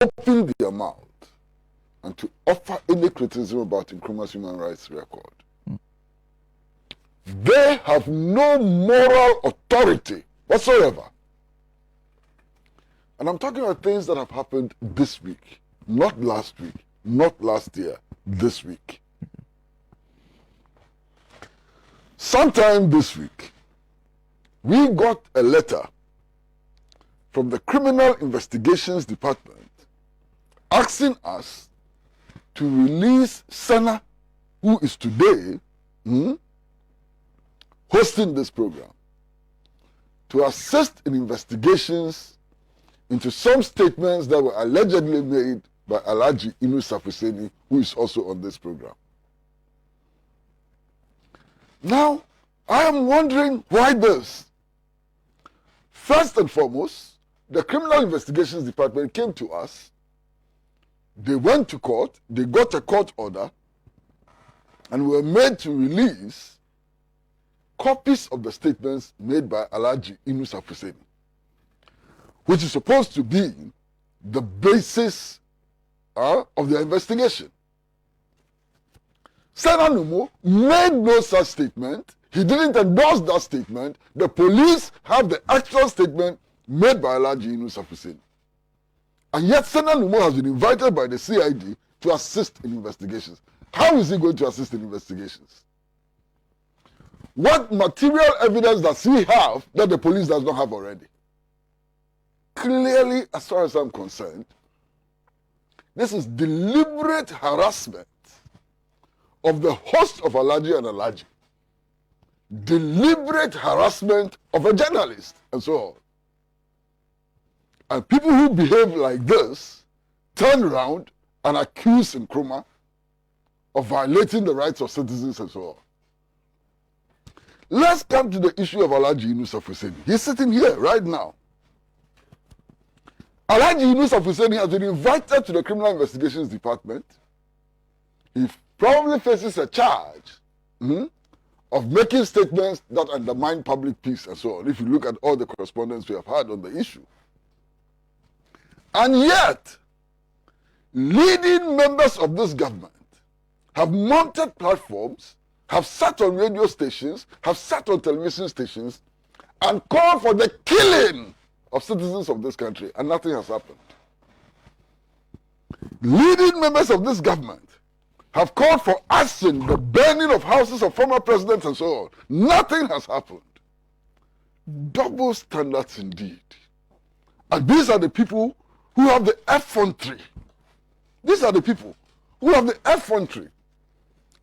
open their mouth and to offer any criticism about Nkrumah's human rights record. They have no moral authority whatsoever. And I'm talking about things that have happened this week, not last week, not last year, this week. Sometime this week, we got a letter from the Criminal Investigations Department asking us to release Sana, who is today hosting this program, to assist in investigations into some statements that were allegedly made by Alhaji Hussaini, who is also on this program. Now, I am wondering why this. First and foremost, the Criminal Investigations Department came to us, they went to court, they got a court order, and were made to release copies of the statements made by Alhaji Hussaini, which is supposed to be the basis of the investigation. Sana Numo made no such statement. He didn't endorse that statement. The police have the actual statement made by Alhaji Hussaini. And yet Sana Numo has been invited by the CID to assist in investigations. How is he going to assist in investigations? What material evidence does he have that the police does not have already? Clearly, as far as I'm concerned, this is deliberate harassment of the host of Alhaji and Alhaji. Deliberate harassment of a journalist, and so on. And people who behave like this turn around and accuse Nkrumah of violating the rights of citizens and so on. Let's come to the issue of Alhaji Hussaini. He's sitting here right now. Alhaji Hussaini has been invited to the Criminal Investigations Department. He probably faces a charge of making statements that undermine public peace and so on, if you look at all the correspondence we have had on the issue. And yet, leading members of this government have mounted platforms, have sat on radio stations, have sat on television stations, and called for the killing of citizens of this country, and nothing has happened. Leading members of this government have called for arson, the burning of houses of former presidents and so on. Nothing has happened. Double standards indeed. And these are the people who have the effrontery. These are the people who have the effrontery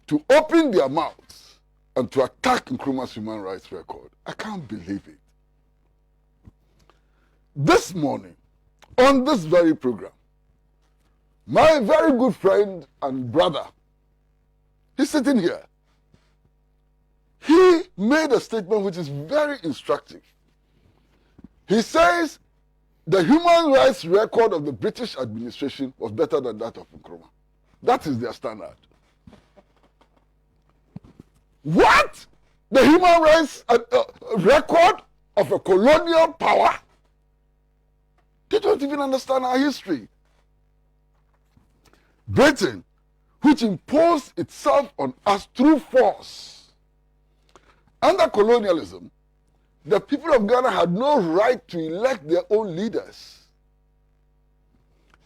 to open their mouths and to attack Nkrumah's human rights record. I can't believe it. This morning, on this very program, my very good friend and brother, he's sitting here. He made a statement which is very instructive. He says the human rights record of the British administration was better than that of Nkrumah. That is their standard. What? The human rights record of a colonial power? They don't even understand our history. Britain, which imposed itself on us through force. Under colonialism, the people of Ghana had no right to elect their own leaders.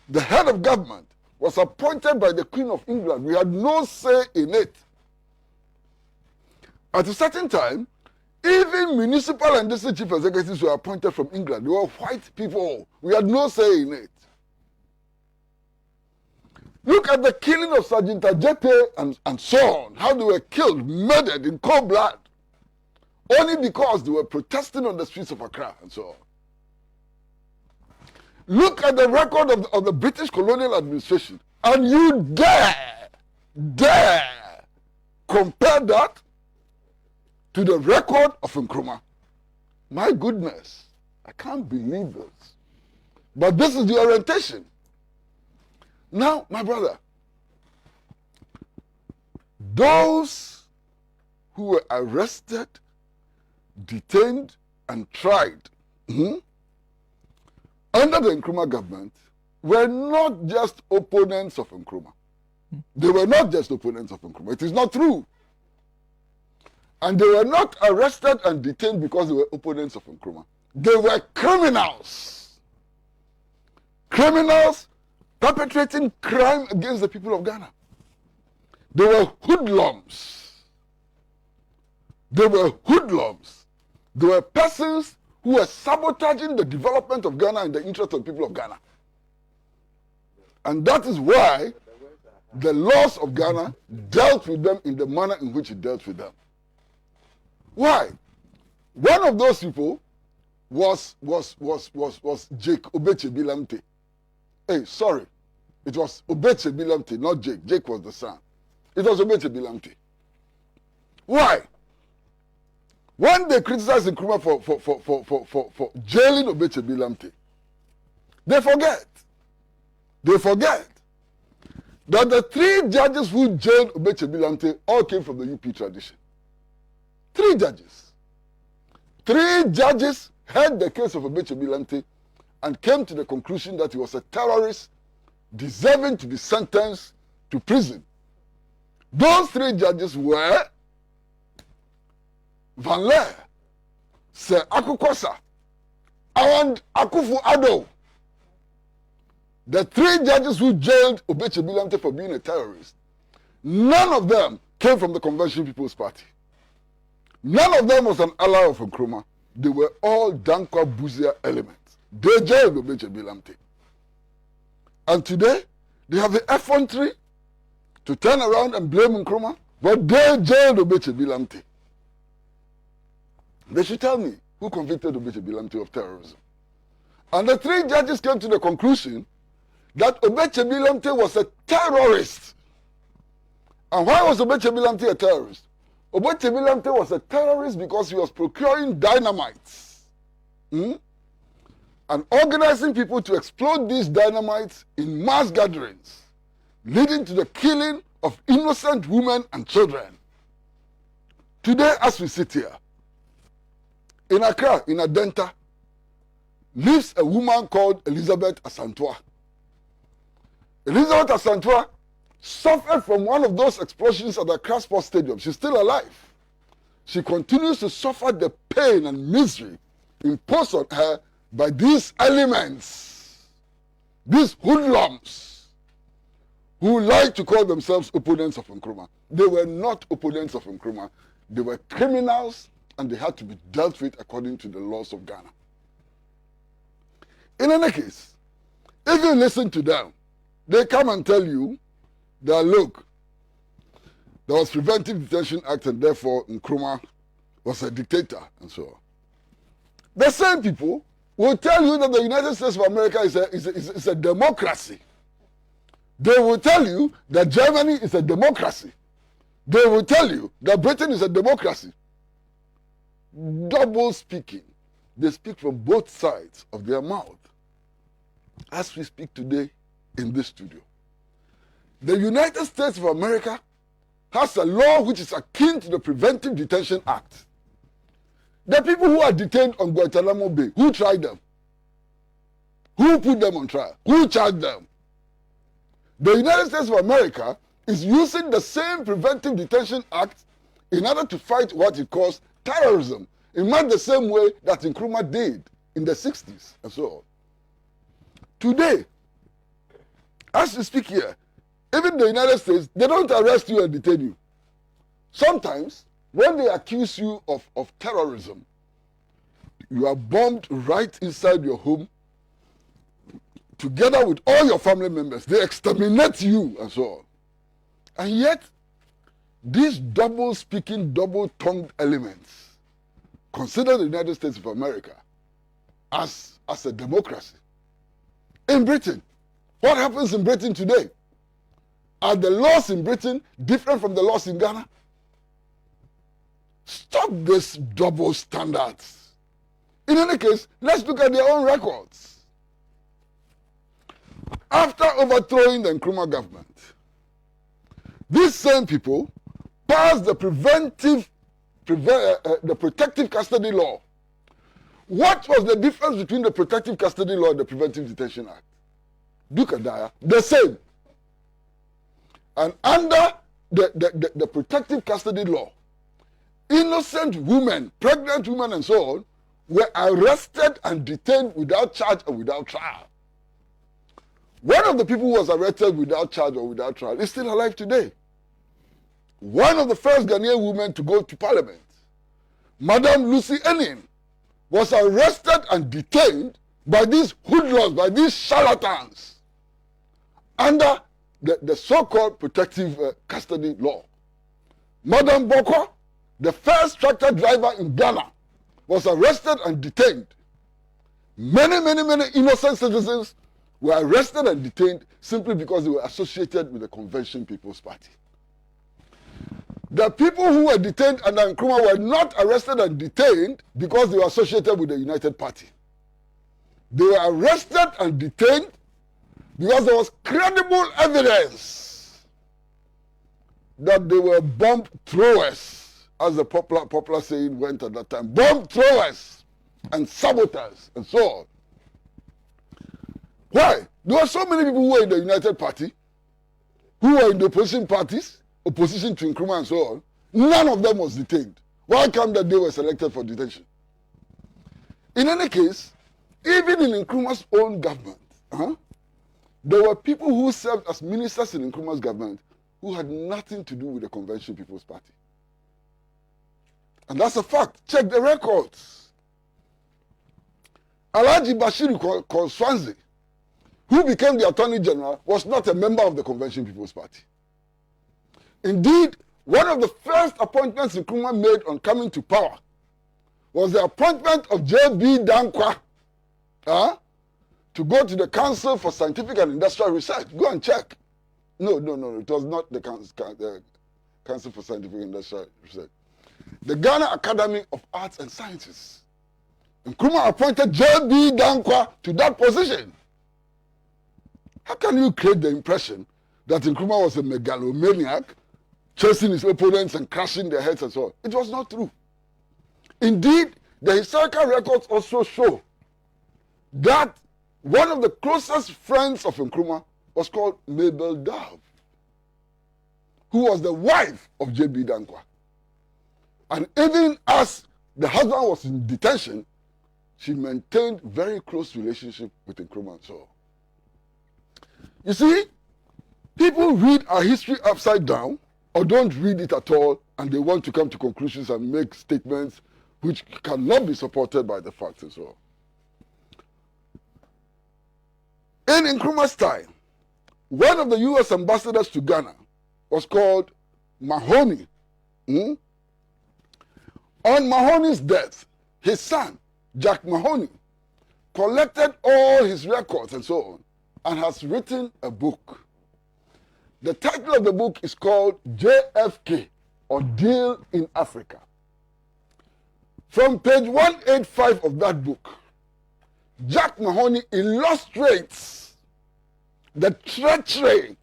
The head of government was appointed by the Queen of England. We had no say in it. At a certain time, even municipal and district chief executives were appointed from England. They were white people. We had no say in it. Look at the killing of Sergeant Ajepe and so on, how they were killed, murdered in cold blood, only because they were protesting on the streets of Accra and so on. Look at the record of the British colonial administration, and you dare compare that to the record of Nkrumah. My goodness, I can't believe this. But this is the orientation. Now, my brother, those who were arrested, detained, and tried under the Nkrumah government were not just opponents of Nkrumah. They were not just opponents of Nkrumah. It is not true. And they were not arrested and detained because they were opponents of Nkrumah. They were criminals. Criminals perpetrating crime against the people of Ghana. They were hoodlums. They were hoodlums. They were persons who were sabotaging the development of Ghana and the interest of the people of Ghana. And that is why the laws of Ghana dealt with them in the manner in which it dealt with them. Why? One of those people was Jake Obechebi Lamte. Hey, sorry. It was Obechebi Lamte, not Jake. Jake was the son. It was Obechebi Lamte. Why? When they criticized Nkrumah for jailing Obechebi Lamte, they forget that the 3 judges who jailed Obechebi Lamte all came from the UP tradition. 3 judges. 3 judges heard the case of Obechebi Lamte and came to the conclusion that he was a terrorist deserving to be sentenced to prison. Those 3 judges were Van Leer, Sir Akukosa, and Akufo-Addo. The 3 judges who jailed Obechebi Lamte for being a terrorist, none of them came from the Convention People's Party. None of them was an ally of Nkrumah. They were all Dankwa Buzia elements. They jailed Obechebi Lamte. And today, they have the effrontery to turn around and blame Nkrumah, but they jailed Obechebi Lamte. They should tell me who convicted Obechebi Lamte of terrorism. And the 3 judges came to the conclusion that Obechebi Lamte was a terrorist. And why was Obechebi Lamte a terrorist? Obechebi Lamte was a terrorist because he was procuring dynamites and organizing people to explode these dynamites in mass gatherings, leading to the killing of innocent women and children. Today, as we sit here, in Accra, in Adenta, lives a woman called Elizabeth Asantwa. Elizabeth Asantwa suffered from one of those explosions at the Accra Sports Stadium. She's still alive. She continues to suffer the pain and misery imposed on her by these elements, these hoodlums, who like to call themselves opponents of Nkrumah. They were not opponents of Nkrumah. They were criminals, and they had to be dealt with according to the laws of Ghana. In any case, if you listen to them, they come and tell you that, look, there was Preventive Detention Act and therefore Nkrumah was a dictator and so on. The same people will tell you that the United States of America is a democracy. They will tell you that Germany is a democracy. They will tell you that Britain is a democracy. Double speaking. They speak from both sides of their mouth. As we speak today in this studio, the United States of America has a law which is akin to the Preventive Detention Act. The people who are detained on Guantanamo Bay, who tried them? Who put them on trial? Who charged them? The United States of America is using the same Preventive Detention Act in order to fight what it calls terrorism, in much the same way that Nkrumah did in the 60s and so on. Today, as we speak here, even the United States, they don't arrest you and detain you. Sometimes, when they accuse you of terrorism, you are bombed right inside your home, together with all your family members. They exterminate you and so on. And yet, these double-speaking, double-tongued elements consider the United States of America as a democracy. In Britain, what happens in Britain today? Are the laws in Britain different from the laws in Ghana? Stop this double standards. In any case, let's look at their own records. After overthrowing the Nkrumah government, these same people passed the protective custody law. What was the difference between the protective custody law and the Preventive Detention Act? Duke Adaya, the same. And under the protective custody law, innocent women, pregnant women and so on, were arrested and detained without charge or without trial. One of the people who was arrested without charge or without trial is still alive today. One of the first Ghanaian women to go to parliament, Madam Lucy Enin, was arrested and detained by these hoodlums, by these charlatans, under the so-called protective custody law. Madam Boko, the first tractor driver in Ghana, was arrested and detained. Many innocent citizens were arrested and detained simply because they were associated with the Convention People's Party. The people who were detained under Nkrumah were not arrested and detained because they were associated with the United Party. They were arrested and detained because there was credible evidence that they were bomb throwers, as the popular saying went at that time. Bomb throwers and saboteurs and so on. Why? There were so many people who were in the United Party, who were in the opposition parties, opposition to Nkrumah and so on. None of them was detained. Why come that they were selected for detention? In any case, even in Nkrumah's own government, there were people who served as ministers in Nkrumah's government who had nothing to do with the Convention People's Party. And that's a fact. Check the records. Alhaji Bashir Konswanze, who became the Attorney General, was not a member of the Convention People's Party. Indeed, one of the first appointments Nkrumah made on coming to power was the appointment of J.B. Dankwa to go to the Council for Scientific and Industrial Research. Go and check. No. It was not the Council for Scientific and Industrial Research. The Ghana Academy of Arts and Sciences. Nkrumah appointed J.B. Dankwa to that position. How can you create the impression that Nkrumah was a megalomaniac, chasing his opponents and crashing their heads and so on? It was not true. Indeed, the historical records also show that one of the closest friends of Nkrumah was called Mabel Dove, who was the wife of J.B. Dankwa. And even as the husband was in detention, she maintained very close relationship with Nkrumah and so on. You see, people read our history upside down or don't read it at all, and they want to come to conclusions and make statements which cannot be supported by the facts and so on. In Nkrumah's time, one of the U.S. ambassadors to Ghana was called Mahoney. On Mahoney's death, his son, Jack Mahoney, collected all his records and so on, and has written a book. The title of the book is called JFK, or Deal in Africa. From page 185 of that book, Jack Mahoney illustrates the treachery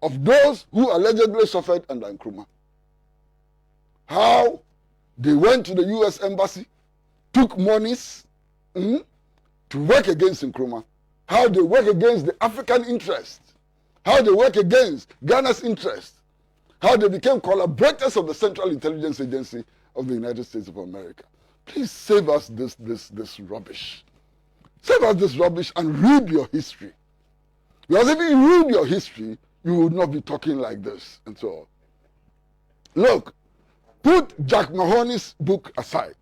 of those who allegedly suffered under Nkrumah. How they went to the U.S. Embassy, took monies to work against Nkrumah, how they work against the African interest, how they work against Ghana's interest, how they became collaborators of the Central Intelligence Agency of the United States of America. Please save us this rubbish. Save us this rubbish and read your history. Because if you read your history, you would not be talking like this and so on. Look, put Jack Mahoney's book aside.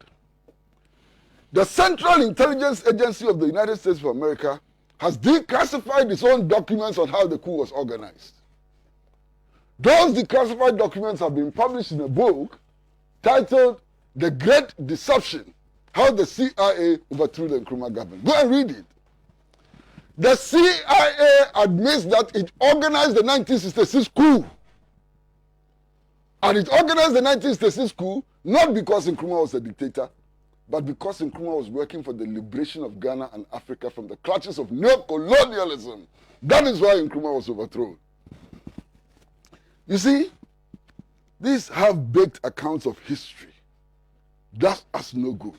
The Central Intelligence Agency of the United States of America has declassified its own documents on how the coup was organized. Those declassified documents have been published in a book titled The Great Deception, How the CIA Overthrew the Nkrumah Government. Go and read it. The CIA admits that it organized the 1966 coup. And it organized the 1966 coup not because Nkrumah was a dictator, but because Nkrumah was working for the liberation of Ghana and Africa from the clutches of neo-colonialism. That is why Nkrumah was overthrown. You see, these half-baked accounts of history does us no good.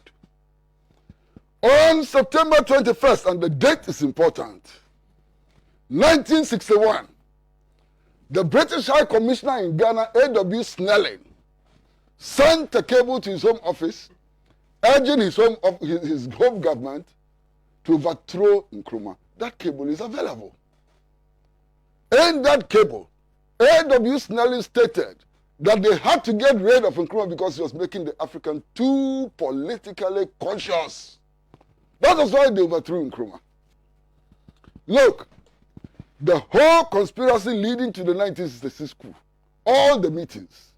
On September 21st, and the date is important, 1961, the British High Commissioner in Ghana, A.W. Snelling, sent a cable to his home office urging his home government to overthrow Nkrumah. That cable is available. In that cable, A.W. Snelling stated that they had to get rid of Nkrumah because he was making the African too politically conscious. That was why they overthrew Nkrumah. Look, the whole conspiracy leading to the 1966 coup, all the meetings,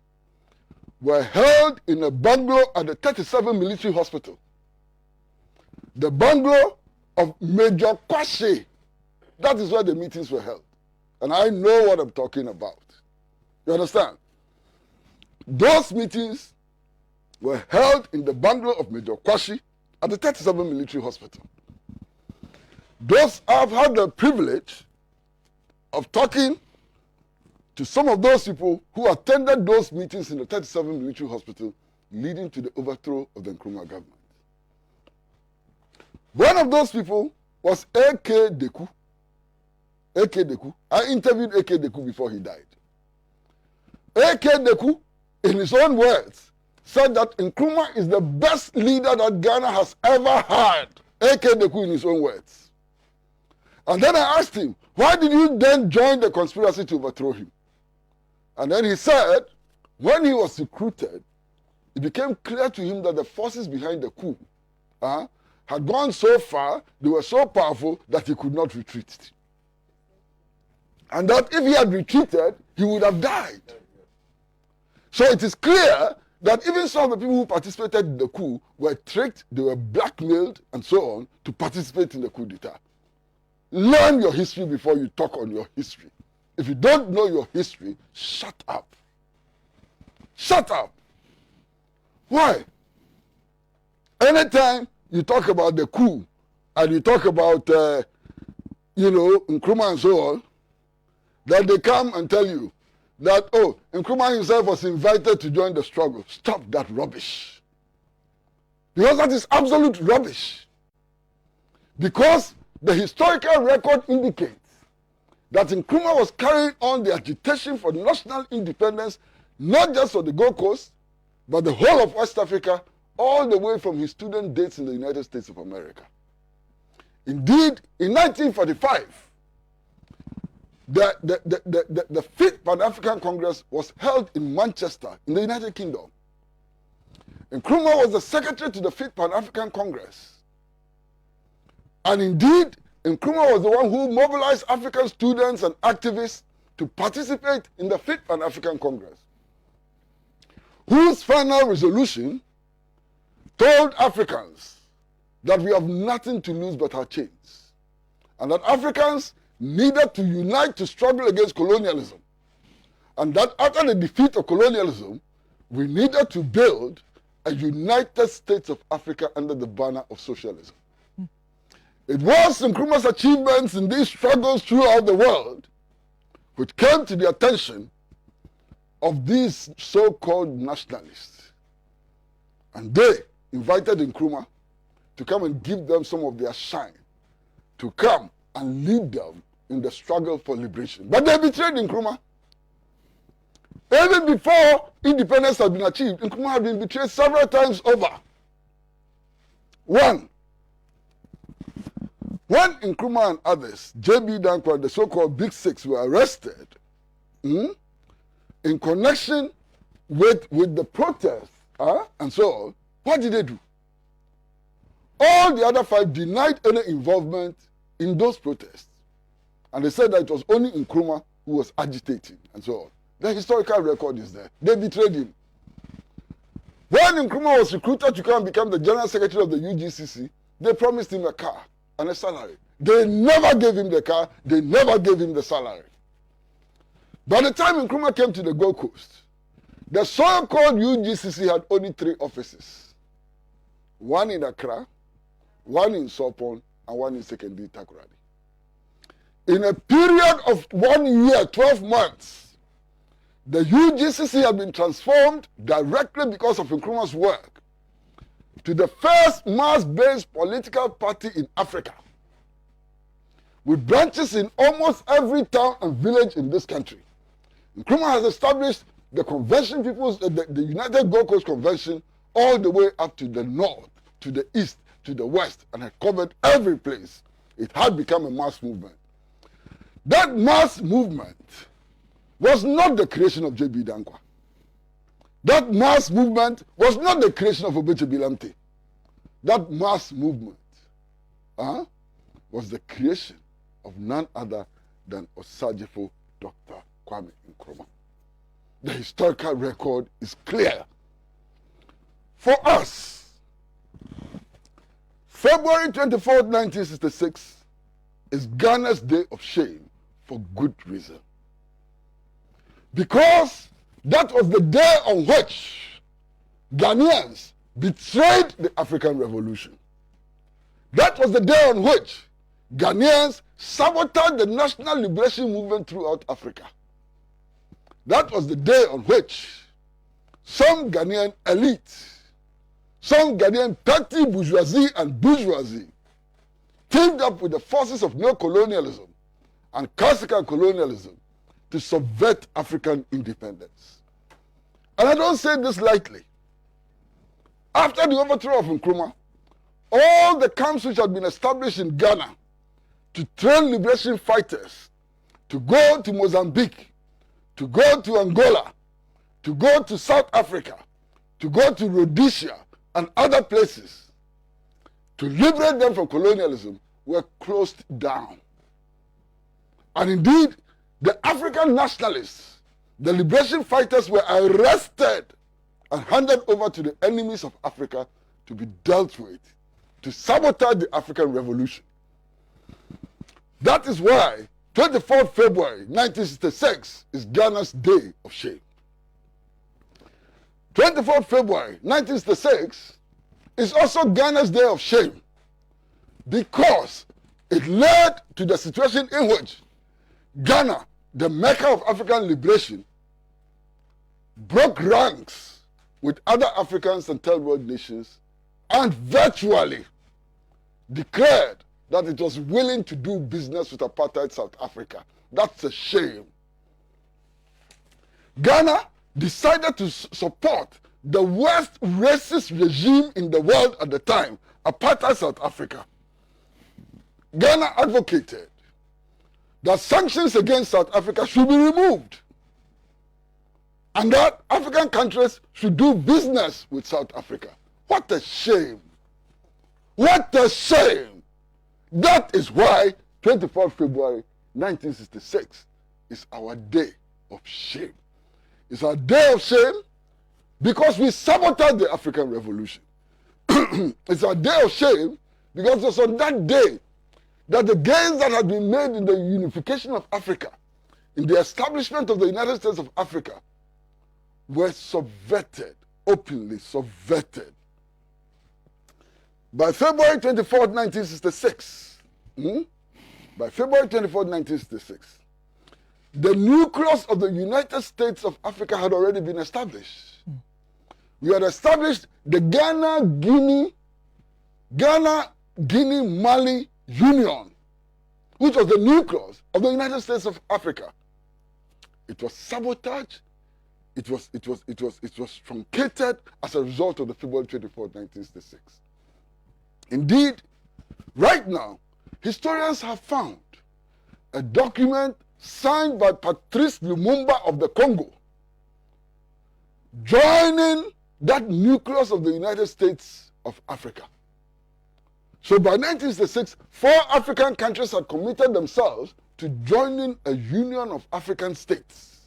were held in a bungalow at the 37 Military Hospital. The bungalow of Major Kwasi. That is where the meetings were held. And I know what I'm talking about. You understand? Those meetings were held in the bungalow of Major Kwasi at the 37 Military Hospital. I've had the privilege of talking to some of those people who attended those meetings in the 37 Military Hospital leading to the overthrow of the Nkrumah government. One of those people was A.K. Deku. A.K. Deku. I interviewed A.K. Deku before he died. A.K. Deku, in his own words, said that Nkrumah is the best leader that Ghana has ever had. A.K. Deku in his own words. And then I asked him, why did you then join the conspiracy to overthrow him? And then he said, when he was recruited, it became clear to him that the forces behind the coup had gone so far, they were so powerful that he could not retreat. And that if he had retreated, he would have died. So it is clear that even some of the people who participated in the coup were tricked, they were blackmailed, and so on, to participate in the coup d'etat. Learn your history before you talk on your history. If you don't know your history, shut up. Shut up. Why? Anytime you talk about the coup and you talk about, Nkrumah and so on, that they come and tell you that, oh, Nkrumah himself was invited to join the struggle. Stop that rubbish. Because that is absolute rubbish. Because the historical record indicates that Nkrumah was carrying on the agitation for national independence, not just for the Gold Coast, but the whole of West Africa, all the way from his student days in the United States of America. Indeed, in 1945, the Fifth Pan-African Congress was held in Manchester, in the United Kingdom. Nkrumah was the secretary to the Fifth Pan-African Congress. And indeed, Nkrumah was the one who mobilized African students and activists to participate in the Fifth Pan-African Congress, whose final resolution told Africans that we have nothing to lose but our chains, and that Africans needed to unite to struggle against colonialism, and that after the defeat of colonialism, we needed to build a United States of Africa under the banner of socialism. It was Nkrumah's achievements in these struggles throughout the world which came to the attention of these so-called nationalists. And they invited Nkrumah to come and give them some of their shine, to come and lead them in the struggle for liberation. But they betrayed Nkrumah. Even before independence had been achieved, Nkrumah had been betrayed several times over. One, when Nkrumah and others, J.B. Dankwa, the so-called Big Six, were arrested in connection with the protests and so on, what did they do? All the other five denied any involvement in those protests. And they said that it was only Nkrumah who was agitating and so on. The historical record is there. They betrayed him. When Nkrumah was recruited to come and become the general secretary of the UGCC, they promised him a car and a salary. They never gave him the car. They never gave him the salary. By the time Nkrumah came to the Gold Coast, the so-called UGCC had only 3 offices. One in Accra, one in Sopon, and one in Sekondi Takoradi. In a period of 1 year, 12 months, the UGCC had been transformed directly because of Nkrumah's work to the first mass-based political party in Africa, with branches in almost every town and village in this country. Nkrumah has established the convention, the United Gold Coast Convention, all the way up to the north, to the east, to the west, and had covered every place. It had become a mass movement. That mass movement was not the creation of J.B. Dankwa. That mass movement was not the creation of Obeche Bilamte. That mass movement was the creation of none other than Osajefo Dr. Kwame Nkrumah. The historical record is clear. For us, February 24th, 1966 is Ghana's day of shame for good reason. Because that was the day on which Ghanaians betrayed the African Revolution. That was the day on which Ghanaians sabotaged the national liberation movement throughout Africa. That was the day on which some Ghanaian elites, some Ghanaian petty bourgeoisie and bourgeoisie teamed up with the forces of neocolonialism and classical colonialism to subvert African independence. And I don't say this lightly. After the overthrow of Nkrumah, all the camps which had been established in Ghana to train liberation fighters to go to Mozambique, to go to Angola, to go to South Africa, to go to Rhodesia and other places, to liberate them from colonialism, were closed down. And indeed, the African nationalists, the liberation fighters, were arrested and handed over to the enemies of Africa to be dealt with, to sabotage the African Revolution. That is why 24th February 1966 is Ghana's day of shame. 24th February 1966 is also Ghana's day of shame because it led to the situation in which Ghana, the Mecca of African liberation, broke ranks with other Africans and third world nations and virtually declared that it was willing to do business with apartheid South Africa. That's a shame. Ghana decided to support the worst racist regime in the world at the time, apartheid South Africa. Ghana advocated that sanctions against South Africa should be removed and that African countries should do business with South Africa. What a shame. What a shame. That is why 24th February 1966 is our day of shame. It's our day of shame because we sabotaged the African Revolution. It's our day of shame because it was on that day that the gains that had been made in the unification of Africa, in the establishment of the United States of Africa, were subverted, openly subverted. By February 24th, 1966, by February 24th, 1966, the nucleus of the United States of Africa had already been established. We had established the Ghana-Guinea-Mali Union, which was the nucleus of the United States of Africa. It was sabotaged. It was truncated as a result of the February 24th, 1966. Indeed, right now, historians have found a document signed by Patrice Lumumba of the Congo, joining that nucleus of the United States of Africa. So by 1966, 4 African countries had committed themselves to joining a union of African states.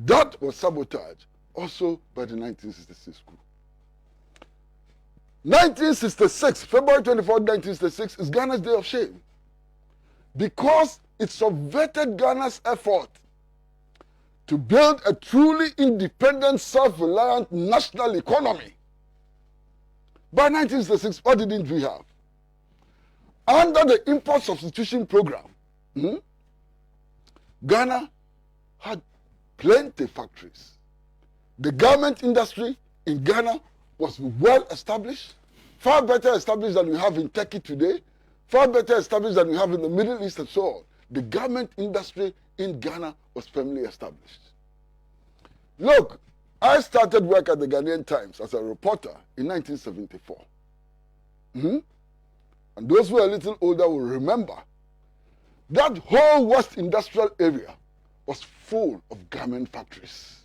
That was sabotaged also by the 1966 coup. 1966, February 24, 1966, is Ghana's day of shame because it subverted Ghana's effort to build a truly independent, self-reliant national economy. By 1966, what didn't we have? Under the import substitution program, Ghana had plenty factories. The garment industry in Ghana was well established, far better established than we have in Turkey today, far better established than we have in the Middle East and so on. The garment industry in Ghana was firmly established. Look, I started work at the Ghanaian Times as a reporter in 1974. And those who are a little older will remember that whole West Industrial area was full of garment factories.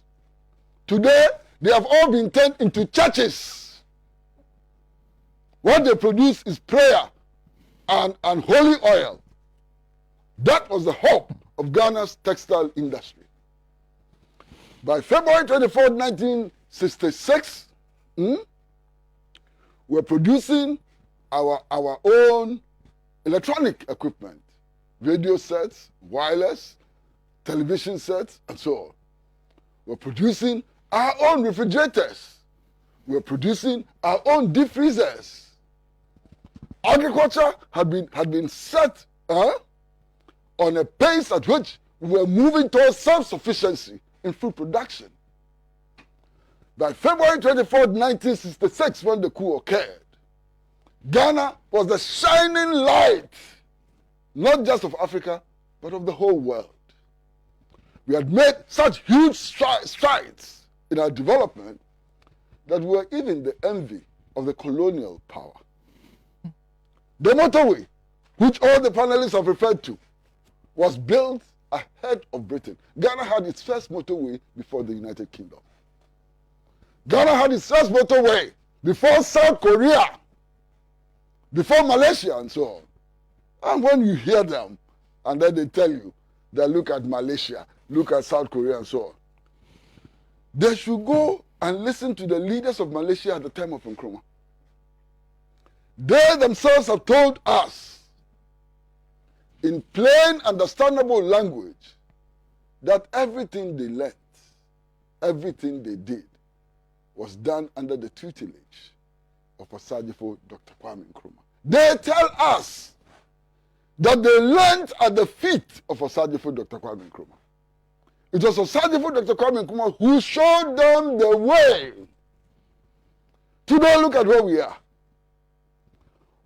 Today, they have all been turned into churches. What they produce is prayer and holy oil. That was the hope of Ghana's textile industry. By February 24, 1966, we're producing our own electronic equipment, radio sets, wireless, television sets, and so on. We're producing our own refrigerators. We're producing our own deep freezers. Agriculture had been set on a pace at which we were moving towards self-sufficiency in food production. By February 24, 1966, when the coup occurred, Ghana was the shining light, not just of Africa, but of the whole world. We had made such huge strides in our development that we were even the envy of the colonial power. The motorway, which all the panelists have referred to, was built ahead of Britain. Ghana had its first motorway before the United Kingdom. Ghana had its first motorway before South Korea, before Malaysia, and so on. And when you hear them, and then they tell you that look at Malaysia, look at South Korea, and so on, they should go and listen to the leaders of Malaysia at the time of Nkrumah. They themselves have told us in plain, understandable language that everything they learnt, everything they did, was done under the tutelage of Osagyefo Dr. Kwame Nkrumah. They tell us that they learnt at the feet of Osagyefo Dr. Kwame Nkrumah. It was Osagyefo Dr. Kwame Nkrumah who showed them the way. Today, look at where we are.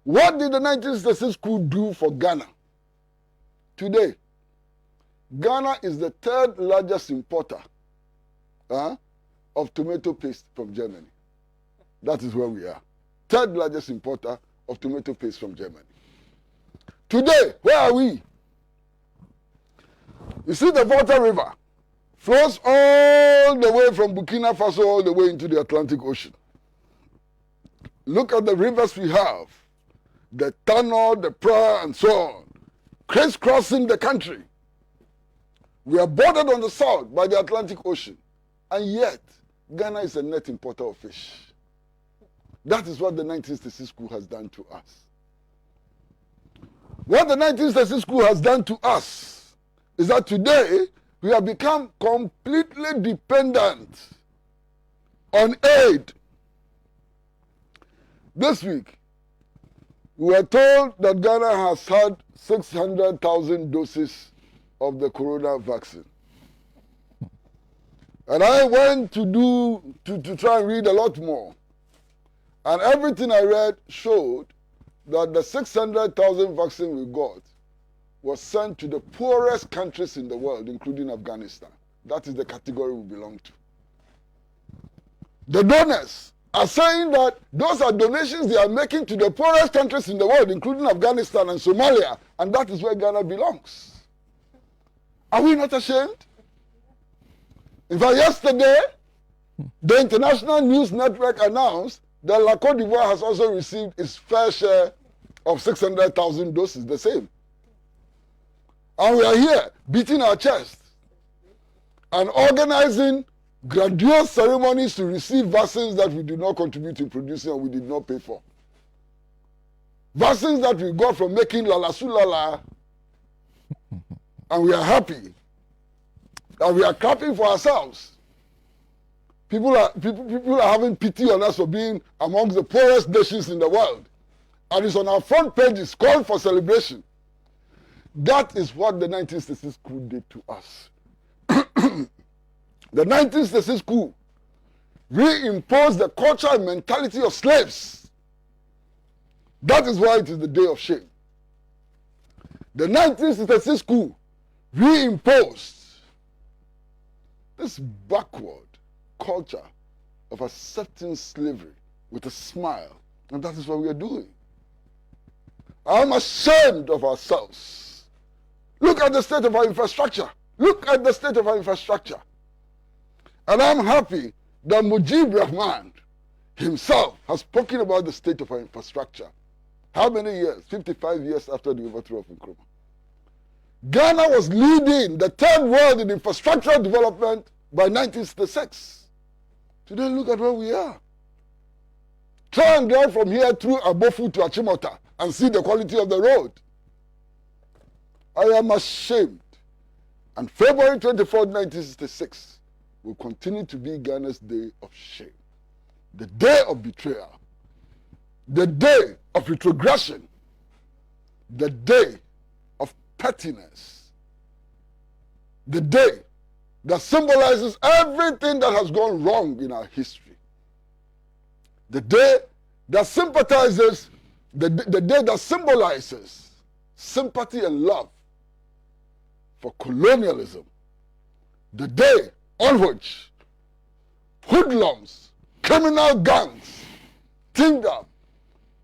What did the 1966 coup do for Ghana? Today, Ghana is the third largest importer of tomato paste from Germany. That is where we are. Third largest importer of tomato paste from Germany. Today, where are we? You see the Volta River flows all the way from Burkina Faso all the way into the Atlantic Ocean. Look at the rivers we have. The Tano, the Pra, and so on, crisscrossing the country. We are bordered on the south by the Atlantic Ocean, and yet Ghana is a net importer of fish. That is what the 1966 coup has done to us. What the 1966 coup has done to us is that today we have become completely dependent on aid. This week, we were told that Ghana has had 600,000 doses of the corona vaccine. And I went to try and read a lot more. And everything I read showed that the 600,000 vaccine we got was sent to the poorest countries in the world, including Afghanistan. That is the category we belong to. The donors are saying that those are donations they are making to the poorest countries in the world, including Afghanistan and Somalia, and that is where Ghana belongs. Are we not ashamed? In fact, yesterday, the International News Network announced that La Côte d'Ivoire has also received its fair share of 600,000 doses, the same. And we are here beating our chest and organizing grandiose ceremonies to receive vaccines that we did not contribute to producing and we did not pay for. Vaccines that we got from making Lala Sulala, and we are happy. And we are clapping for ourselves. People are having pity on us for being amongst the poorest nations in the world. And it's on our front page, it's called for celebration. That is what the 1966 coup did to us. The 1966 coup reimpose the culture and mentality of slaves. That is why it is the day of shame. The 1966 coup reimposed this backward culture of accepting slavery with a smile. And that is what we are doing. I'm ashamed of ourselves. Look at the state of our infrastructure. Look at the state of our infrastructure. And I'm happy that Mujib Rahman himself has spoken about the state of our infrastructure. How many years? 55 years after the overthrow of Nkrumah. Ghana was leading the third world in infrastructural development by 1966. Today, look at where we are. Try and drive from here through Abofu to Achimota and see the quality of the road. I am ashamed. And February 24, 1966 will continue to be Ghana's day of shame. The day of betrayal. The day of retrogression. The day of pettiness. The day that symbolizes everything that has gone wrong in our history. The day that sympathizes, the day that symbolizes sympathy and love for colonialism. The day on which hoodlums, criminal gangs teamed up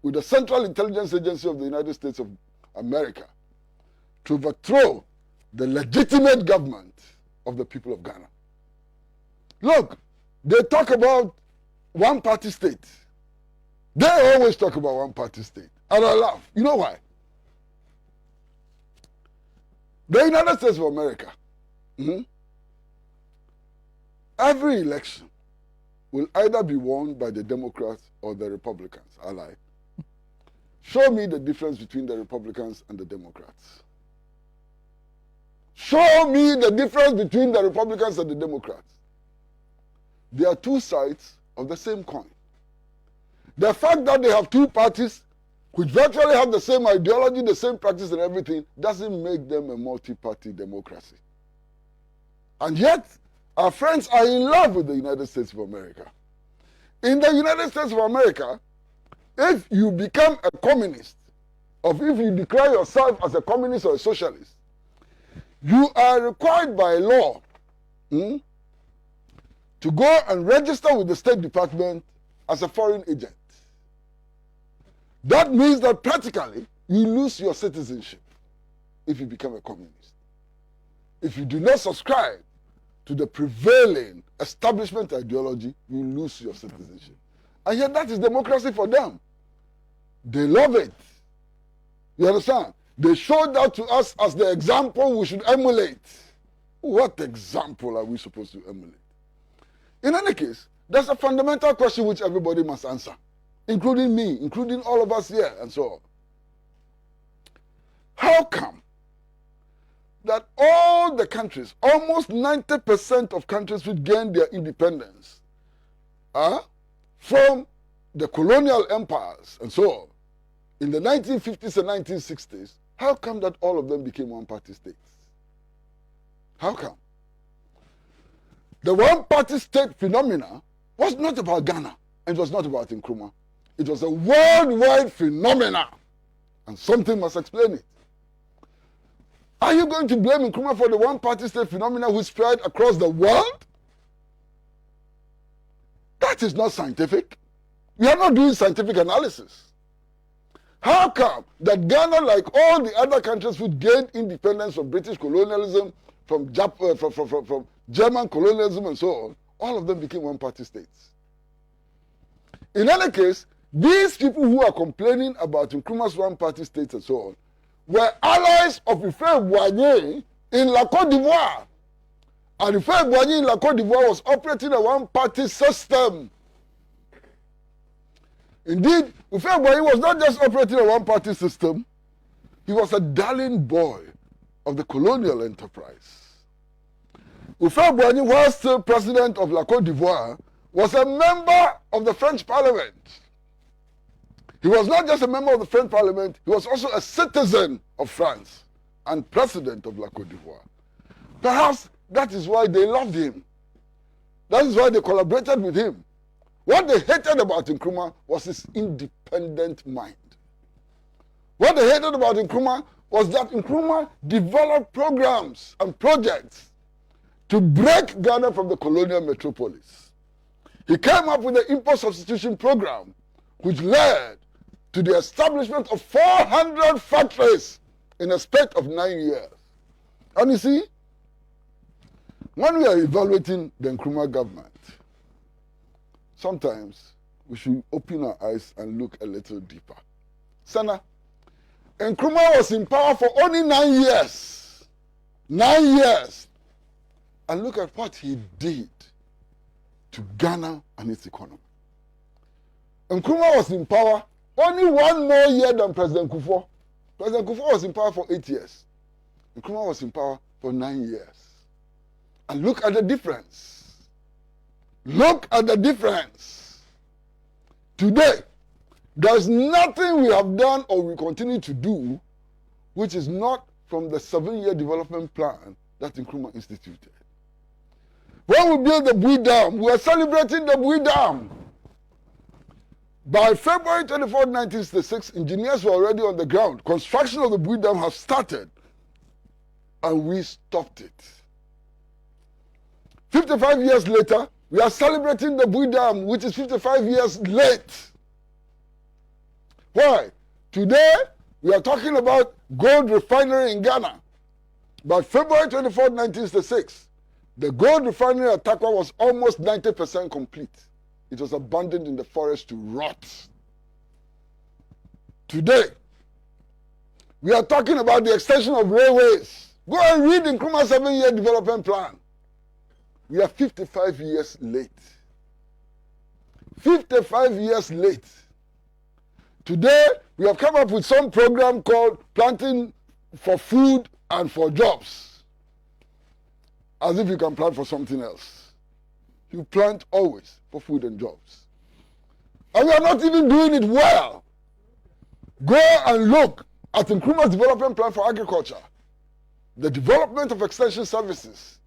with the Central Intelligence Agency of the United States of America to overthrow the legitimate government of the people of Ghana. Look, they talk about one-party state. They always talk about one-party state. And I laugh. You know why? The United States of America, every election will either be won by the Democrats or the Republicans. I lie. Show me the difference between the Republicans and the Democrats. Show me the difference between the Republicans and the Democrats. They are two sides of the same coin. The fact that they have two parties which virtually have the same ideology, the same practice and everything, doesn't make them a multi-party democracy. And yet, our friends are in love with the United States of America. In the United States of America, if you become a communist, or if you declare yourself as a communist or a socialist, you are required by law to go and register with the State Department as a foreign agent. That means that practically you lose your citizenship if you become a communist. If you do not subscribe to the prevailing establishment ideology, you lose your citizenship. And yet that is democracy for them. They love it. You understand? They showed that to us as the example we should emulate. What example are we supposed to emulate? In any case, there's a fundamental question which everybody must answer, including me, including all of us here, and so on. How come that all the countries, almost 90% of countries which gained their independence, from the colonial empires and so on, in the 1950s and 1960s, how come that all of them became one-party states? How come? The one-party state phenomena was not about Ghana, and it was not about Nkrumah. It was a worldwide phenomena, and something must explain it. Are you going to blame Nkrumah for the one-party state phenomena which spread across the world? That is not scientific. We are not doing scientific analysis. How come that Ghana, like all the other countries which gained independence from British colonialism, from German colonialism and so on, all of them became one-party states? In any case, these people who are complaining about Nkrumah's one-party states and so on were allies of Ife-Boigny in La Côte d'Ivoire. And Ife-Boigny in La Côte d'Ivoire was operating a one-party system. Indeed, Ife-Boigny was not just operating a one-party system, he was a darling boy of the colonial enterprise. Ife-Boigny, while still president of La Côte d'Ivoire, was a member of the French Parliament. He was not just a member of the French Parliament, he was also a citizen of France and president of La Côte d'Ivoire. Perhaps that is why they loved him. That is why they collaborated with him. What they hated about Nkrumah was his independent mind. What they hated about Nkrumah was that Nkrumah developed programs and projects to break Ghana from the colonial metropolis. He came up with the import substitution program, which led to the establishment of 400 factories in a space of 9 years. And you see, when we are evaluating the Nkrumah government, sometimes we should open our eyes and look a little deeper. Sana, Nkrumah was in power for only 9 years. 9 years. And look at what he did to Ghana and its economy. Nkrumah was in power only 1 more year than President Kufuor. President Kufuor was in power for 8 years. Nkrumah was in power for 9 years. And look at the difference. Look at the difference. Today, there's nothing we have done or we continue to do which is not from the 7-year development plan that Nkrumah instituted. When we built the Bui Dam, we are celebrating the Bui Dam. By February 24, 1966, engineers were already on the ground. Construction of the Bui Dam has started, and we stopped it. 55 years later, we are celebrating the Bui Dam, which is 55 years late. Why? Today, we are talking about gold refinery in Ghana. By February 24, 1966, the gold refinery at Takwa was almost 90% complete. It was abandoned in the forest to rot. Today, we are talking about the extension of railways. Go and read Nkrumah's 7-year development plan. We are 55 years late. 55 years late. Today, we have come up with some program called Planting for Food and for Jobs. As if you can plant for something else. You plant always for food and jobs. And we are not even doing it well. Go and look at Nkrumah's development plan for agriculture. The development of extension services.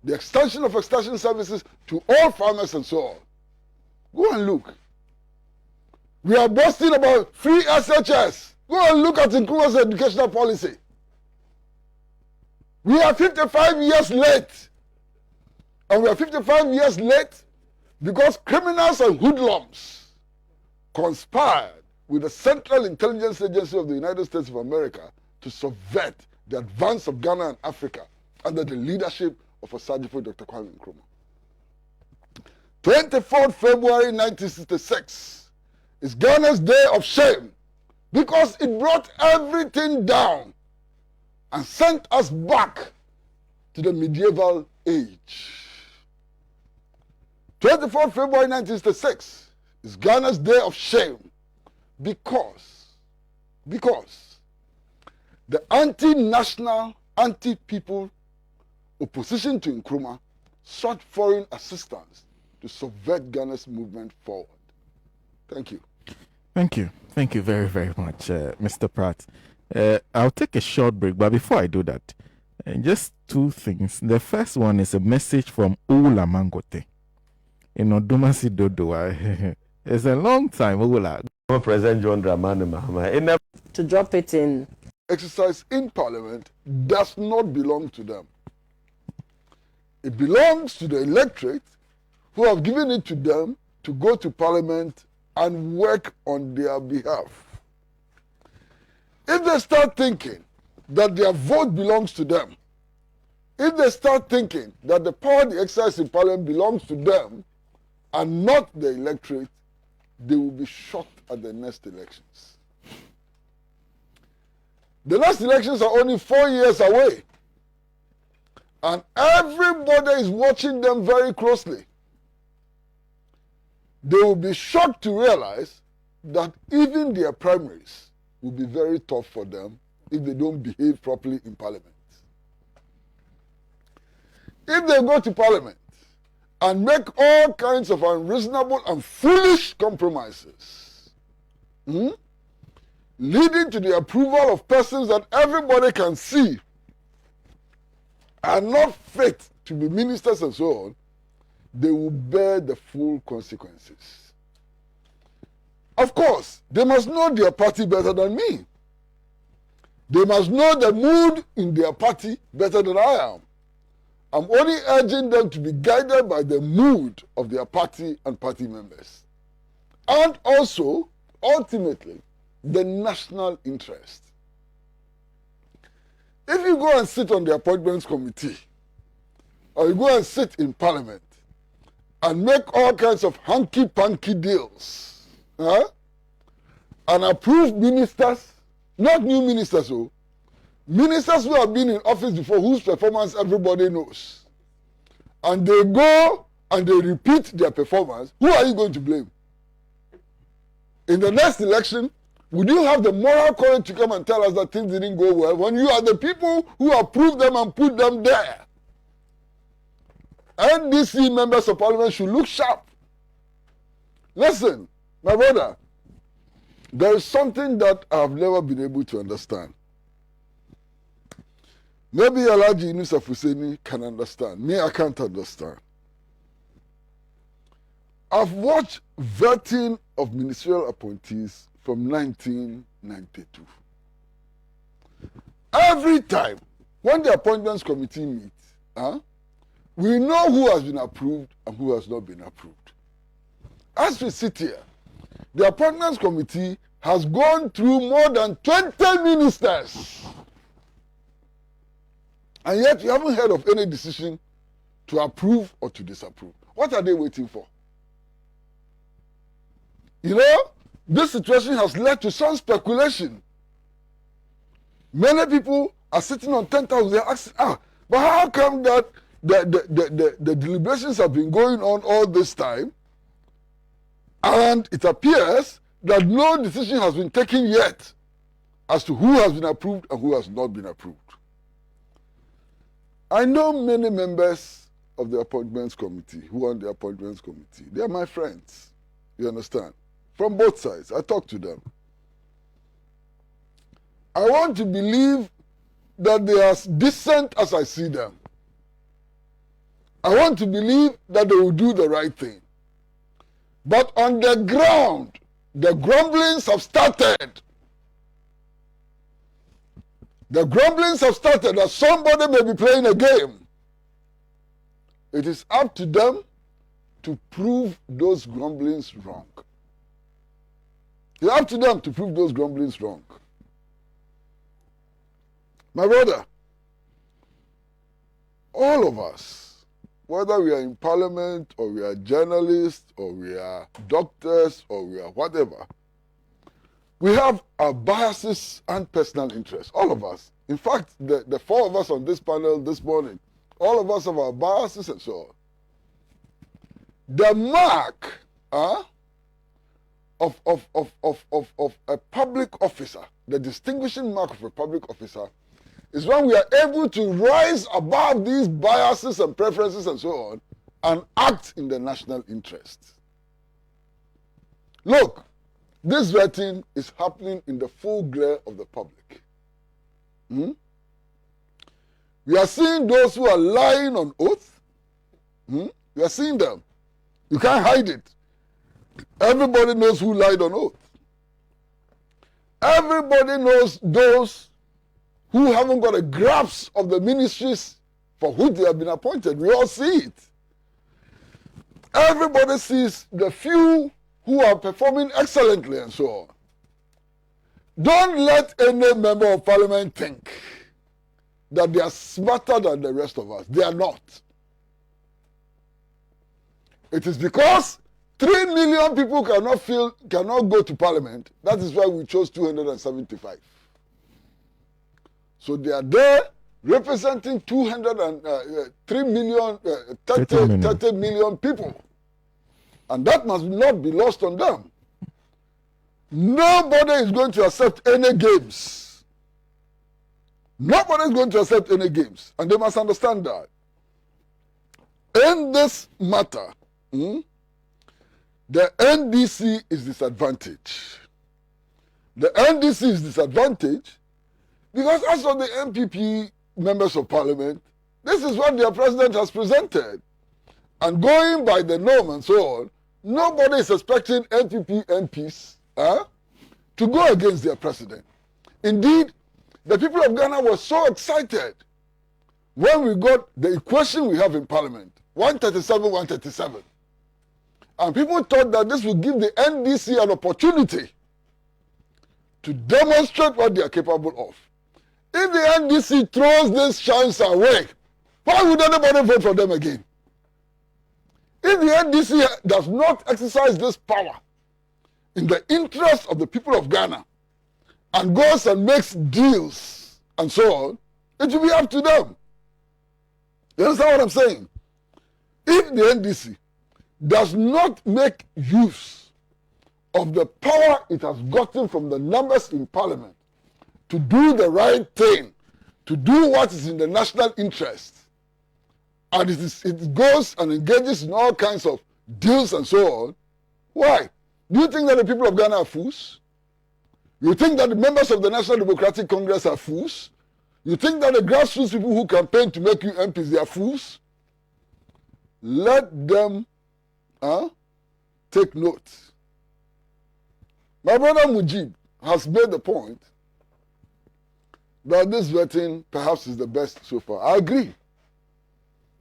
The extension of extension services to all farmers and so on. Go and look. We are boasting about free SHS. Go and look at Nkrumah's educational policy. We are 55 years late. And we are 55 years late because criminals and hoodlums conspired with the Central Intelligence Agency of the United States of America to subvert the advance of Ghana and Africa under the leadership of Osagyefo Dr. Kwame Nkrumah. 24th February 1966 is Ghana's day of shame because it brought everything down and sent us back to the medieval age. 24th February 1966 is Ghana's day of shame because the anti-national, anti-people opposition to Nkrumah sought foreign assistance to subvert Ghana's movement forward. Thank you. Thank you. Thank you very, very much, Mr. Pratt. I'll take a short break, but before I do that, just 2 things. The first one is a message from Ola Mangote. In Odumasi Dodo. It's a long time, Ola. President John Dramani Mahama. To drop it in. Exercise in Parliament does not belong to them. It belongs to the electorate who have given it to them to go to Parliament and work on their behalf. If they start thinking that their vote belongs to them, if they start thinking that the power they exercise in Parliament belongs to them and not the electorate, they will be shocked at the next elections. The next elections are only 4 years away. And everybody is watching them very closely. They will be shocked to realize that even their primaries will be very tough for them if they don't behave properly in Parliament. If they go to Parliament and make all kinds of unreasonable and foolish compromises, leading to the approval of persons that everybody can see are not fit to be ministers and so on, they will bear the full consequences. Of course, they must know their party better than me. They must know the mood in their party better than I am. I'm only urging them to be guided by the mood of their party and party members. And also, ultimately, the national interest. If you go and sit on the appointments committee, or you go and sit in parliament, and make all kinds of hanky-panky deals, and approve ministers, not new ministers, ministers who have been in office before, whose performance everybody knows, and they go and they repeat their performance, who are you going to blame? In the next election, would you have the moral courage to come and tell us that things didn't go well when you are the people who approved them and put them there? NDC members of parliament should look sharp. Listen, my brother, there is something that I have never been able to understand. Maybe Alhaji Yusuf Husseini can understand. Me, I can't understand. I've watched vetting of ministerial appointees from 1992. Every time, when the appointments committee meets, we know who has been approved and who has not been approved. As we sit here, the appointments committee has gone through more than 20 ministers. And yet you haven't heard of any decision to approve or to disapprove. What are they waiting for? You know, this situation has led to some speculation. Many people are sitting on 10,000. They're asking, but how come that the deliberations have been going on all this time, and it appears that no decision has been taken yet as to who has been approved and who has not been approved? I know many members of the appointments committee who are on the appointments committee. They are my friends. You understand? From both sides. I talk to them. I want to believe that they are as decent as I see them. I want to believe that they will do the right thing. But on the ground, the grumblings have started. The grumblings have started that somebody may be playing a game. It is up to them to prove those grumblings wrong. It's up to them to prove those grumblings wrong. My brother, all of us, whether we are in parliament or we are journalists or we are doctors or we are whatever, we have our biases and personal interests. All of us. In fact, the four of us on this panel this morning, all of us have our biases and so on. The mark of a public officer, the distinguishing mark of a public officer, is when we are able to rise above these biases and preferences and so on and act in the national interest. Look, this vetting is happening in the full glare of the public. We are seeing those who are lying on oath. We are seeing them. You can't hide it. Everybody knows who lied on oath. Everybody knows those who haven't got a grasp of the ministries for which they have been appointed. We all see it. Everybody sees the few who are performing excellently and so on. Don't let any member of parliament think that they are smarter than the rest of us. They are not. It is because 3 million people cannot go to parliament. That is why we chose 275. So they are there representing 30 million people. And that must not be lost on them. Nobody is going to accept any games. Nobody is going to accept any games. And they must understand that. In this matter, the NDC is disadvantaged. The NDC is disadvantaged because as for the MPP members of parliament, this is what their president has presented. And going by the norm and so on, nobody is expecting NPP MPs to go against their president. Indeed, the people of Ghana were so excited when we got the equation we have in Parliament, 137, 137. And people thought that this would give the NDC an opportunity to demonstrate what they are capable of. If the NDC throws this chance away, why would anybody vote for them again? If the NDC does not exercise this power in the interest of the people of Ghana and goes and makes deals and so on, it will be up to them. You understand what I'm saying? If the NDC does not make use of the power it has gotten from the numbers in Parliament to do the right thing, to do what is in the national interest, and it goes and engages in all kinds of deals and so on, why? Do you think that the people of Ghana are fools? You think that the members of the National Democratic Congress are fools? You think that the grassroots people who campaign to make you MPs, they are fools? Let them take note. My brother Mujib has made the point that this vetting perhaps is the best so far. I agree.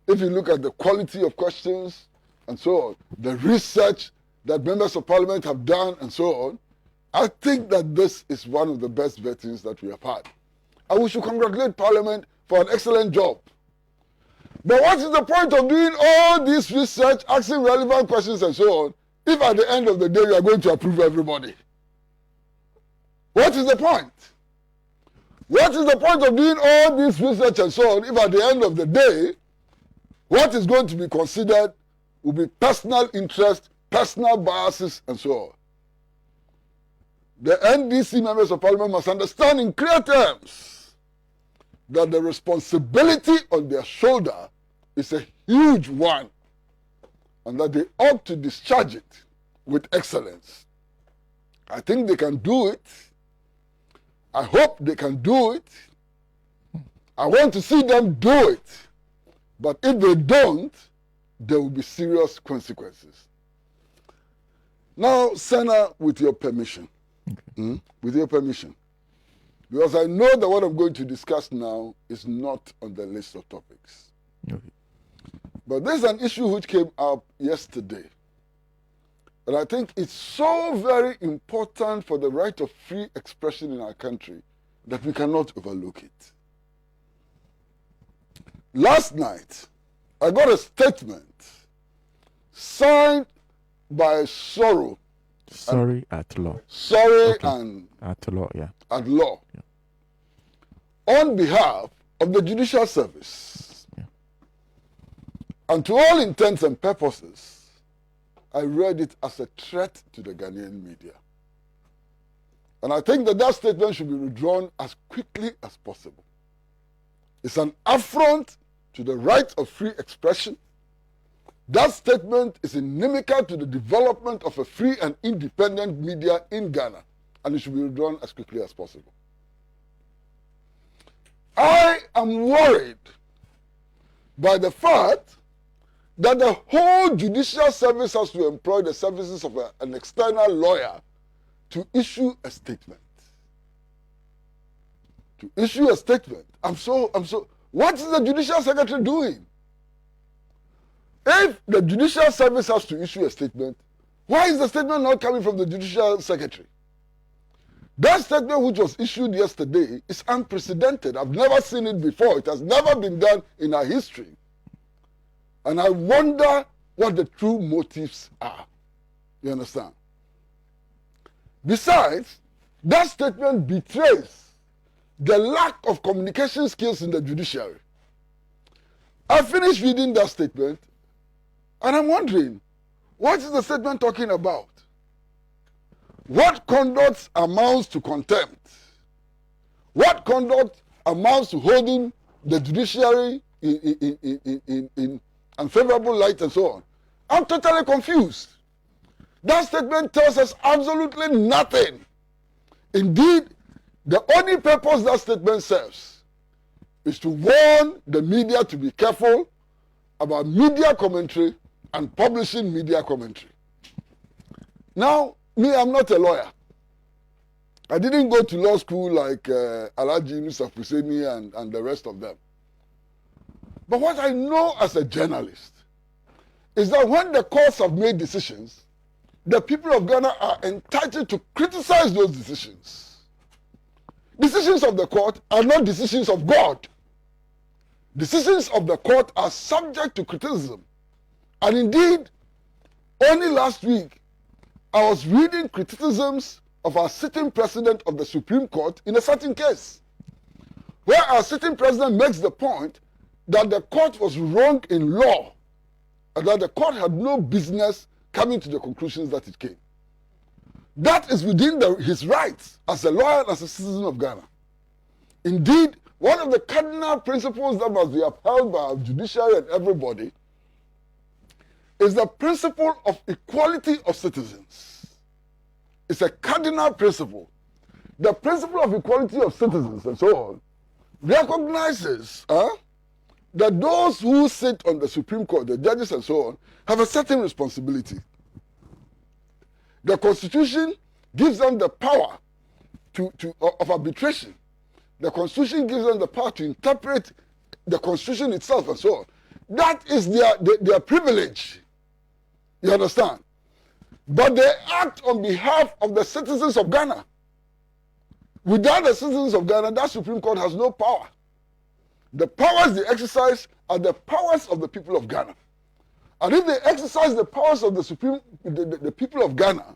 If you look at the quality of questions and so on, the research that members of parliament have done and so on, I think that this is one of the best vettings that we have had. And we should congratulate Parliament for an excellent job. But what is the point of doing all this research, asking relevant questions and so on, if at the end of the day you are going to approve everybody? What is the point? What is the point of doing all this research and so on, if at the end of the day, what is going to be considered will be personal interest, personal biases, and so on? The NDC members of parliament must understand in clear terms that the responsibility on their shoulder is a huge one and that they ought to discharge it with excellence. I think they can do it. I hope they can do it. I want to see them do it. But if they don't, there will be serious consequences. Now, Senna, with your permission, with your permission, because I know that what I'm going to discuss now is not on the list of topics. Okay. But there's an issue which came up yesterday. And I think it's so very important for the right of free expression in our country that we cannot overlook it. Last night, I got a statement signed by Sorrow. Sorry at law. Sorry Okay. and At law, yeah. at law. On behalf of the Judicial Service. Yeah. And to all intents and purposes, I read it as a threat to the Ghanaian media. And I think that that statement should be withdrawn as quickly as possible. It's an affront to the right of free expression. That statement is inimical to the development of a free and independent media in Ghana, and it should be withdrawn as quickly as possible. I am worried by the fact that the whole judicial service has to employ the services of an external lawyer to issue a statement. To issue a statement. What is the judicial secretary doing? If the judicial service has to issue a statement, why is the statement not coming from the judicial secretary? That statement which was issued yesterday is unprecedented. I've never seen it before. It has never been done in our history. And I wonder what the true motives are. You understand? Besides, that statement betrays the lack of communication skills in the judiciary. I finished reading that statement, and I'm wondering, what is the statement talking about? What conduct amounts to contempt? What conduct amounts to holding the judiciary in unfavorable light and so on? I'm totally confused. That statement tells us absolutely nothing. Indeed, the only purpose that statement serves is to warn the media to be careful about media commentary and publishing media commentary. Now, me, I'm not a lawyer. I didn't go to law school like Alhaji Yusuf Husseini and the rest of them. But what I know as a journalist is that when the courts have made decisions, the people of Ghana are entitled to criticize those decisions. Decisions of the court are not decisions of God. Decisions of the court are subject to criticism. And indeed, only last week, I was reading criticisms of our sitting president of the Supreme Court in a certain case, where our sitting president makes the point that the court was wrong in law, and that the court had no business coming to the conclusions that it came. That is within his rights as a lawyer and as a citizen of Ghana. Indeed, one of the cardinal principles that must be upheld by our judiciary and everybody is the principle of equality of citizens. It's a cardinal principle. The principle of equality of citizens and so on recognizes that those who sit on the Supreme Court, the judges and so on, have a certain responsibility. The Constitution gives them the power of arbitration. The Constitution gives them the power to interpret the Constitution itself and so on. That is their privilege. You understand? But they act on behalf of the citizens of Ghana. Without the citizens of Ghana, that Supreme Court has no power. The powers they exercise are the powers of the people of Ghana. And if they exercise the powers of the people of Ghana,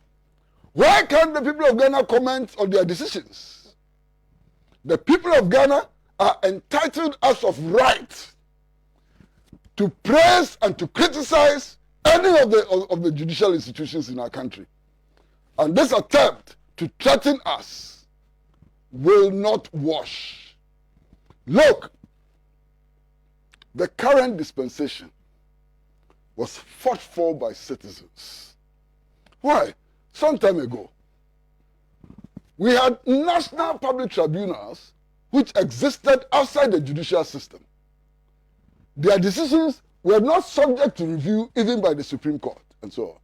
why can't the people of Ghana comment on their decisions? The people of Ghana are entitled as of right to praise and to criticize any of the judicial institutions in our country. And this attempt to threaten us will not wash. Look, the current dispensation was fought for by citizens. Why? Some time ago, we had national public tribunals which existed outside the judicial system. Their decisions were not subject to review even by the Supreme Court and so on.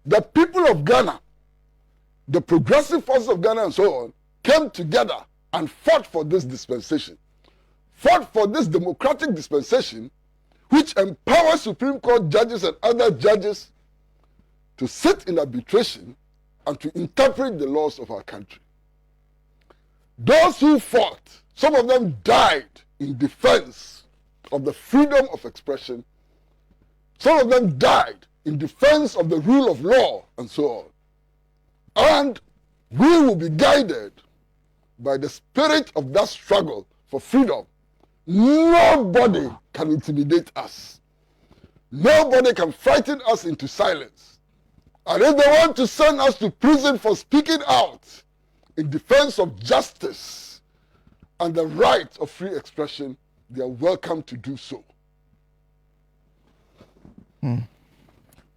The people of Ghana, the progressive forces of Ghana and so on, came together and fought for this dispensation. Fought for this democratic dispensation which empowers Supreme Court judges and other judges to sit in arbitration and to interpret the laws of our country. Those who fought, some of them died in defense of the freedom of expression. Some of them died in defense of the rule of law and so on. And we will be guided by the spirit of that struggle for freedom. Nobody can intimidate us. Nobody can frighten us into silence. And if they want to send us to prison for speaking out in defense of justice and the right of free expression, they are welcome to do so.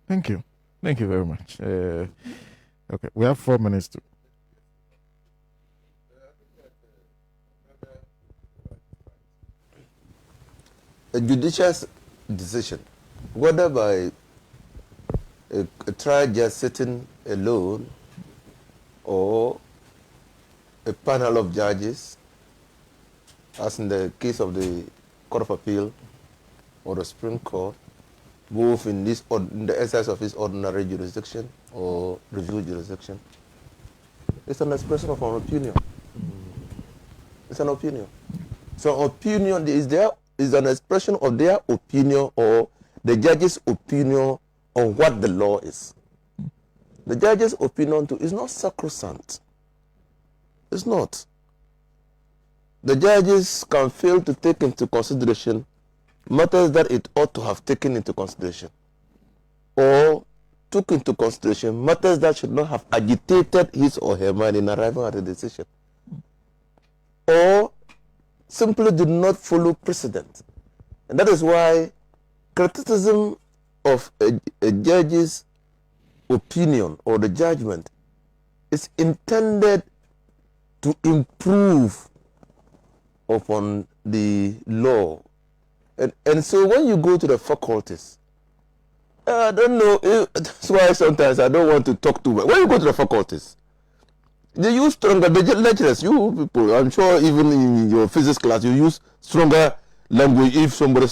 Thank you. Thank you very much. Okay, we have 4 minutes to. A judicial decision, whether by a trial judge sitting alone or a panel of judges, as in the case of the Court of Appeal or the Supreme Court, both in the exercise of its ordinary jurisdiction or review jurisdiction, it's an expression of an opinion. It's an opinion. So opinion is an expression of their opinion or the judge's opinion on what the law is. The judge's opinion too is not sacrosanct. It's not. The judges can fail to take into consideration matters that it ought to have taken into consideration, or took into consideration matters that should not have agitated his or her mind in arriving at a decision, or simply did not follow precedent. And that is why criticism of a judge's opinion or the judgment is intended to improve upon the law. And so when you go to the faculties I don't know. That's why sometimes I don't want to talk too much. When you go to the faculties, they use stronger, the lecturers, you people, I'm sure even in your physics class, you use stronger language if somebody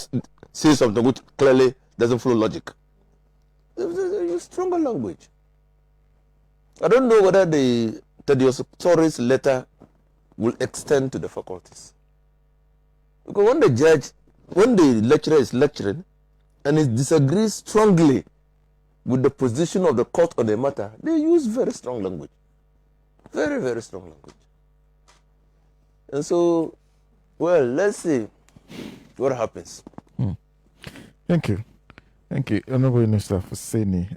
says something which clearly doesn't follow logic. They use stronger language. I don't know whether the Tediosaurus letter will extend to the faculties. Because when the lecturer is lecturing and he disagrees strongly with the position of the court on a matter, they use very strong language. Very, very strong language. And so, well, let's see what happens. Thank you. Thank you, Honorable Minister, for saying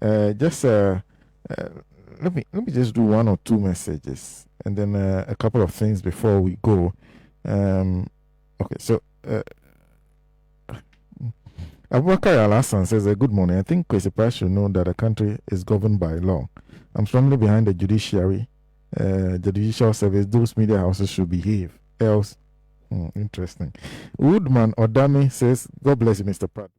let me just do one or two messages and then a couple of things before we go. Okay, so Abubakar Al-Hassan says, good morning. I think Kwasi Pratt should know that the country is governed by law. I'm strongly behind the judiciary, the judicial service. Those media houses should behave. Else, interesting. Woodman Odami says, God bless you, Mr. Pratt.